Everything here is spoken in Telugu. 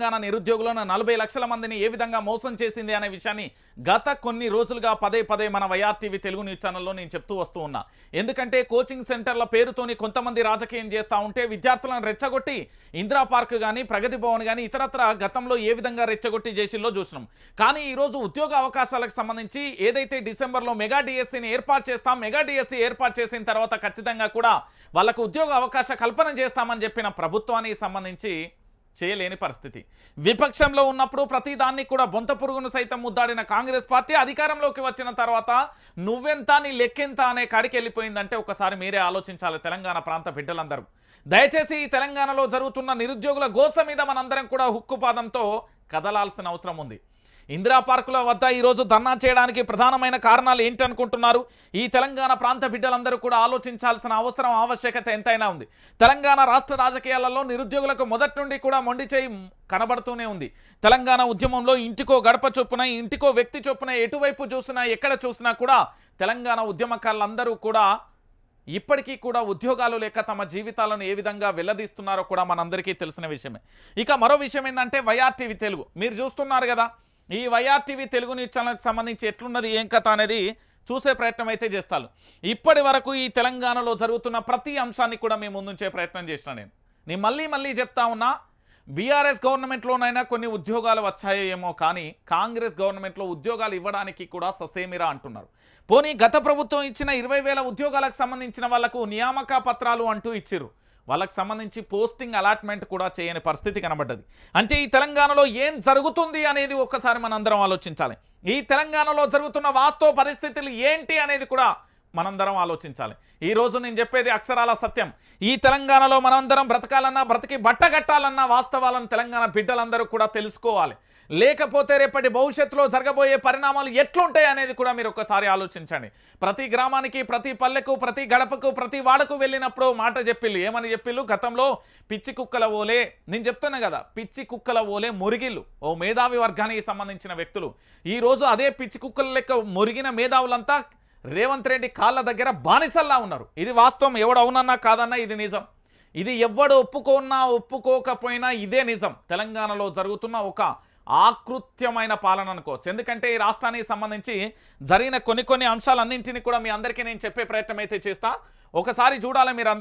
తెలంగాణ నిరుద్యోగులను 40 లక్షల మందిని ఏ విధంగా మోసం చేసింది అనే విషయాన్ని గత కొన్ని రోజులుగా పదే మన వైఆర్టీవీ తెలుగు న్యూస్ ఛానల్లో నేను చెప్తూ వస్తూ ఉన్నా. ఎందుకంటే కోచింగ్ సెంటర్ల పేరుతోని కొంతమంది రాజకీయం చేస్తూ ఉంటే విద్యార్థులను రెచ్చగొట్టి ఇందిరా పార్క్ కానీ ప్రగతి భవన్ కానీ ఇతరత్ర గతంలో ఏ విధంగా రెచ్చగొట్టి చేసిల్లో చూసినాం. కానీ ఈరోజు ఉద్యోగ అవకాశాలకు సంబంధించి ఏదైతే డిసెంబర్లో మెగా డిఎస్సీని ఏర్పాటు చేస్తాం, మెగా డిఎస్సీ ఏర్పాటు చేసిన తర్వాత ఖచ్చితంగా కూడా వాళ్ళకు ఉద్యోగ అవకాశ కల్పన చేస్తామని చెప్పిన ప్రభుత్వానికి సంబంధించి చేయలేని పరిస్థితి. విపక్షంలో ఉన్నప్పుడు ప్రతి దాన్ని కూడా బొంత పురుగును సైతం ముద్దాడిన కాంగ్రెస్ పార్టీ అధికారంలోకి వచ్చిన తర్వాత నువ్వెంత నీ లెక్కెంత అనే కాడికి వెళ్ళిపోయిందంటే ఒకసారి మీరే ఆలోచించాలి తెలంగాణ ప్రాంత బిడ్డలందరూ. దయచేసి ఈ తెలంగాణలో జరుగుతున్న నిరుద్యోగుల గోస మీద మనందరం కూడా హుక్కుపాదంతో కదలాల్సిన అవసరం ఉంది. ఇందిరా పార్కుల వద్ద ఈరోజు ధర్నా చేయడానికి ప్రధానమైన కారణాలు ఏంటనుకుంటున్నారు? ఈ తెలంగాణ ప్రాంత బిడ్డలందరూ కూడా ఆలోచించాల్సిన అవసరం ఆవశ్యకత ఎంతైనా ఉంది. తెలంగాణ రాష్ట్ర రాజకీయాలలో నిరుద్యోగులకు మొదటి నుండి కూడా మొండి చేయి కనబడుతూనే ఉంది. తెలంగాణ ఉద్యమంలో ఇంటికో గడప చొప్పున ఇంటికో వ్యక్తి చొప్పున ఎటువైపు చూసినా ఎక్కడ చూసినా కూడా తెలంగాణ ఉద్యమకారులందరూ కూడా ఇప్పటికీ కూడా ఉద్యోగాలు లేక తమ జీవితాలను ఏ విధంగా వెల్లదీస్తున్నారో కూడా మనందరికీ తెలిసిన విషయమే. ఇక మరో విషయం ఏంటంటే వైఆర్టీవీ తెలుగు మీరు చూస్తున్నారు కదా. ఈ వైఆర్టీవీ తెలుగు న్యూస్ ఛానల్కి సంబంధించి ఎట్లున్నది ఏం కథ అనేది చూసే ప్రయత్నం అయితే చేస్తాను. ఇప్పటి వరకు ఈ తెలంగాణలో జరుగుతున్న ప్రతి అంశాన్ని కూడా మేము ముందుంచే ప్రయత్నం చేసిన నేను మళ్ళీ చెప్తా ఉన్నా. బీఆర్ఎస్ గవర్నమెంట్లోనైనా కొన్ని ఉద్యోగాలు వచ్చాయేమో కానీ కాంగ్రెస్ గవర్నమెంట్లో ఉద్యోగాలు ఇవ్వడానికి కూడా ససేమిరా అంటున్నారు. పోనీ గత ప్రభుత్వం ఇచ్చిన 20,000 ఉద్యోగాలకు సంబంధించిన వాళ్లకు నియామక పత్రాలు అంటూ ఇచ్చిర్రు. వాళ్ళకి సంబంధించి పోస్టింగ్ అలాట్మెంట్ కూడా చేయని పరిస్థితి కనబడ్డది. అంటే ఈ తెలంగాణలో ఏం జరుగుతుంది అనేది ఒక్కసారి మనందరం ఆలోచించాలి. ఈ తెలంగాణలో జరుగుతున్న వాస్తవ పరిస్థితులు ఏంటి అనేది కూడా మనందరం ఆలోచించాలి. ఈరోజు నేను చెప్పేది అక్షరాల సత్యం. ఈ తెలంగాణలో మనందరం బ్రతకాలన్నా బ్రతికి బట్టగట్టాలన్నా వాస్తవాలను తెలంగాణ బిడ్డలందరూ కూడా తెలుసుకోవాలి. లేకపోతే రేపటి భవిష్యత్తులో జరగబోయే పరిణామాలు ఎట్లుంటాయి అనేది కూడా మీరు ఒక్కసారి ఆలోచించండి. ప్రతి గ్రామానికి, ప్రతి పల్లెకు, ప్రతి గడపకు, ప్రతి వాడకు వెళ్ళినప్పుడు మాట చెప్పిళ్ళు. ఏమని చెప్పిళ్ళు? గతంలో పిచ్చి కుక్కల ఓలే, నేను చెప్తున్నా కదా, పిచ్చి కుక్కల ఓలే మురిగిళ్ళు ఓ మేధావి వర్గానికి సంబంధించిన వ్యక్తులు. ఈరోజు అదే పిచ్చి కుక్కల లెక్క మురిగిన మేధావులంతా రేవంత్ రెడ్డి కాళ్ళ దగ్గర బానిసల్లా ఉన్నారు. ఇది వాస్తవం. ఎవడు అవునన్నా కాదన్నా ఇది నిజం. ఇది ఎవడు ఒప్పుకున్నా ఒప్పుకోకపోయినా ఇదే నిజం. తెలంగాణలో జరుగుతున్న ఒక ఆకృత్యమైన పాలన అనుకోవచ్చు. ఎందుకంటే ఈ రాష్ట్రానికి సంబంధించి జరిగిన కొన్ని అంశాలన్నింటినీ కూడా మీ అందరికీ నేను చెప్పే ప్రయత్నం అయితే చేస్తా. ఒకసారి చూడాలి మీరు అందరూ.